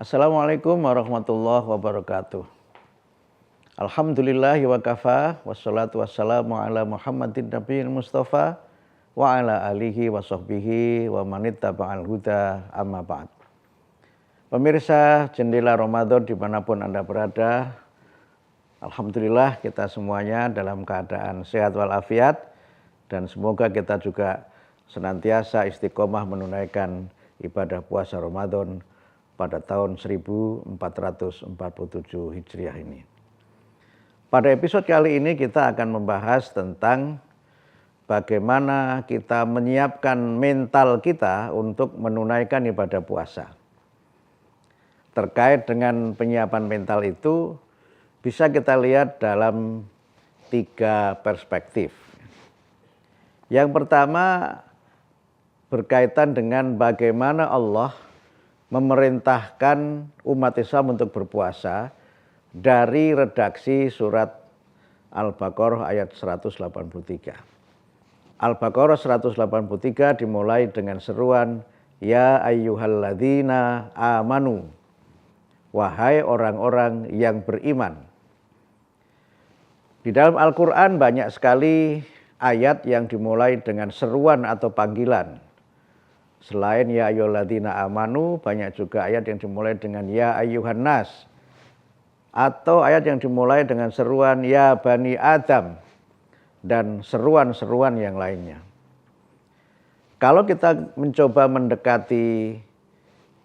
Assalamualaikum warahmatullahi wabarakatuh. Alhamdulillahi wa kafa, wassalatu wassalamu ala Muhammadin nabiyil mustafa wa ala alihi wa sahbihi wa manittaba'al huda amma ba'd. Pemirsa Jendela Ramadan dimanapun Anda berada, alhamdulillah kita semuanya dalam keadaan sehat walafiat dan semoga kita juga senantiasa istiqomah menunaikan ibadah puasa Ramadan pada tahun 1447 Hijriah ini. Pada episode kali ini kita akan membahas tentang bagaimana kita menyiapkan mental kita untuk menunaikan ibadah puasa. Terkait dengan penyiapan mental itu bisa kita lihat dalam 3 perspektif. Yang pertama berkaitan dengan bagaimana Allah memerintahkan umat Islam untuk berpuasa dari redaksi surat Al-Baqarah ayat 183. Al-Baqarah 183 dimulai dengan seruan, Ya ayyuhalladzina amanu, wahai orang-orang yang beriman. Di dalam Al-Quran banyak sekali ayat yang dimulai dengan seruan atau panggilan. Selain ya ayyuhalladzina amanu, banyak juga ayat yang dimulai dengan ya ayyuhan nas, atau ayat yang dimulai dengan seruan ya bani Adam dan seruan-seruan yang lainnya. Kalau kita mencoba mendekati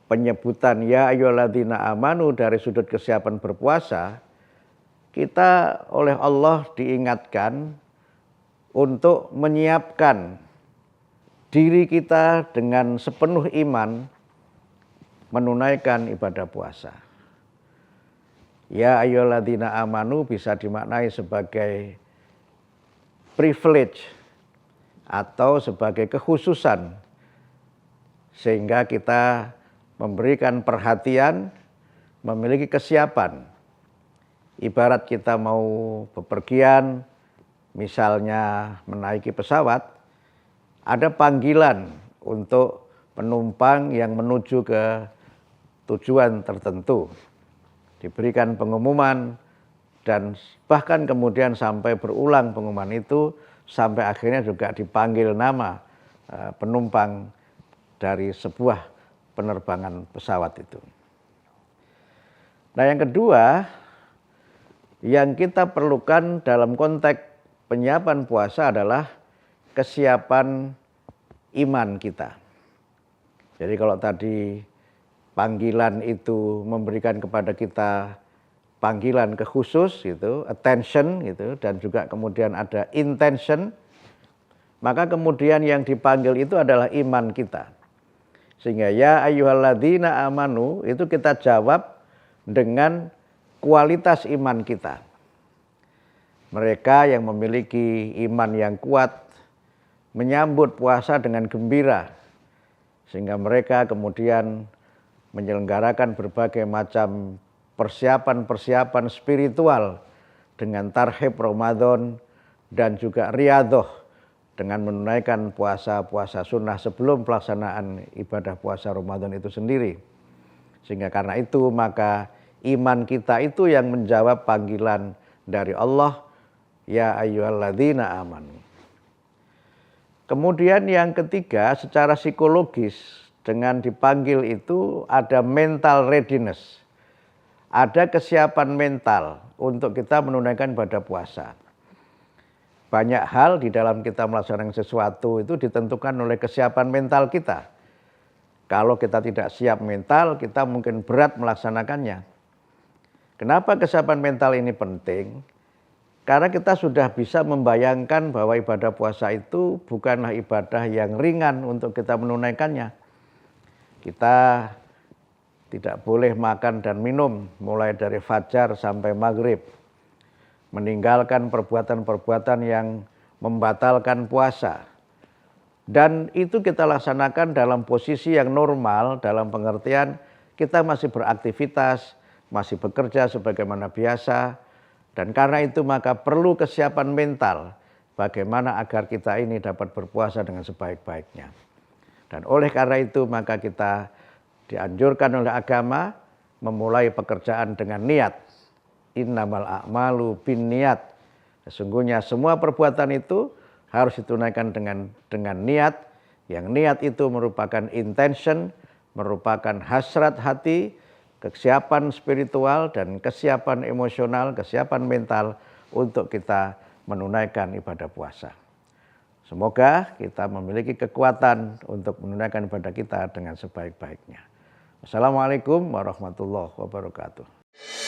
penyebutan ya ayyuhalladzina amanu dari sudut kesiapan berpuasa, kita oleh Allah diingatkan untuk menyiapkan diri kita dengan sepenuh iman menunaikan ibadah puasa. Ya ayyuhalladzina amanu bisa dimaknai sebagai privilege atau sebagai kekhususan, sehingga kita memberikan perhatian, memiliki kesiapan. Ibarat kita mau bepergian, misalnya menaiki pesawat, ada panggilan untuk penumpang yang menuju ke tujuan tertentu. Diberikan pengumuman dan bahkan kemudian sampai berulang pengumuman itu sampai akhirnya juga dipanggil nama penumpang dari sebuah penerbangan pesawat itu. Nah, yang kedua yang kita perlukan dalam konteks penyiapan puasa adalah kesiapan iman kita. Jadi kalau tadi panggilan itu memberikan kepada kita panggilan kekhusus gitu, attention gitu, dan juga kemudian ada intention, maka kemudian yang dipanggil itu adalah iman kita. Sehingga ya ayyuhalladzina amanu itu kita jawab dengan kualitas iman kita. Mereka yang memiliki iman yang kuat menyambut puasa dengan gembira, sehingga mereka kemudian menyelenggarakan berbagai macam persiapan-persiapan spiritual dengan tarhib Ramadan dan juga riyadhah dengan menunaikan puasa-puasa sunnah sebelum pelaksanaan ibadah puasa Ramadan itu sendiri. Sehingga karena itu maka iman kita itu yang menjawab panggilan dari Allah, ya ayyuhalladzina amanu. Kemudian yang ketiga secara psikologis, dengan dipanggil itu ada mental readiness, ada kesiapan mental untuk kita menunaikan ibadah puasa. Banyak hal di dalam kita melaksanakan sesuatu itu ditentukan oleh kesiapan mental kita. Kalau kita tidak siap mental, kita mungkin berat melaksanakannya. Kenapa kesiapan mental ini penting? Karena kita sudah bisa membayangkan bahwa ibadah puasa itu bukanlah ibadah yang ringan untuk kita menunaikannya. Kita tidak boleh makan dan minum mulai dari fajar sampai maghrib. Meninggalkan perbuatan-perbuatan yang membatalkan puasa. Dan itu kita laksanakan dalam posisi yang normal, dalam pengertian kita masih beraktivitas, masih bekerja sebagaimana biasa. Dan karena itu maka perlu kesiapan mental bagaimana agar kita ini dapat berpuasa dengan sebaik-baiknya. Dan oleh karena itu maka kita dianjurkan oleh agama memulai pekerjaan dengan niat. Innamal a'malu binniyat. Sesungguhnya semua perbuatan itu harus ditunaikan dengan niat. Yang niat itu merupakan intention, merupakan hasrat hati, kesiapan spiritual dan kesiapan emosional, kesiapan mental untuk kita menunaikan ibadah puasa. Semoga kita memiliki kekuatan untuk menunaikan ibadah kita dengan sebaik-baiknya. Assalamualaikum warahmatullahi wabarakatuh.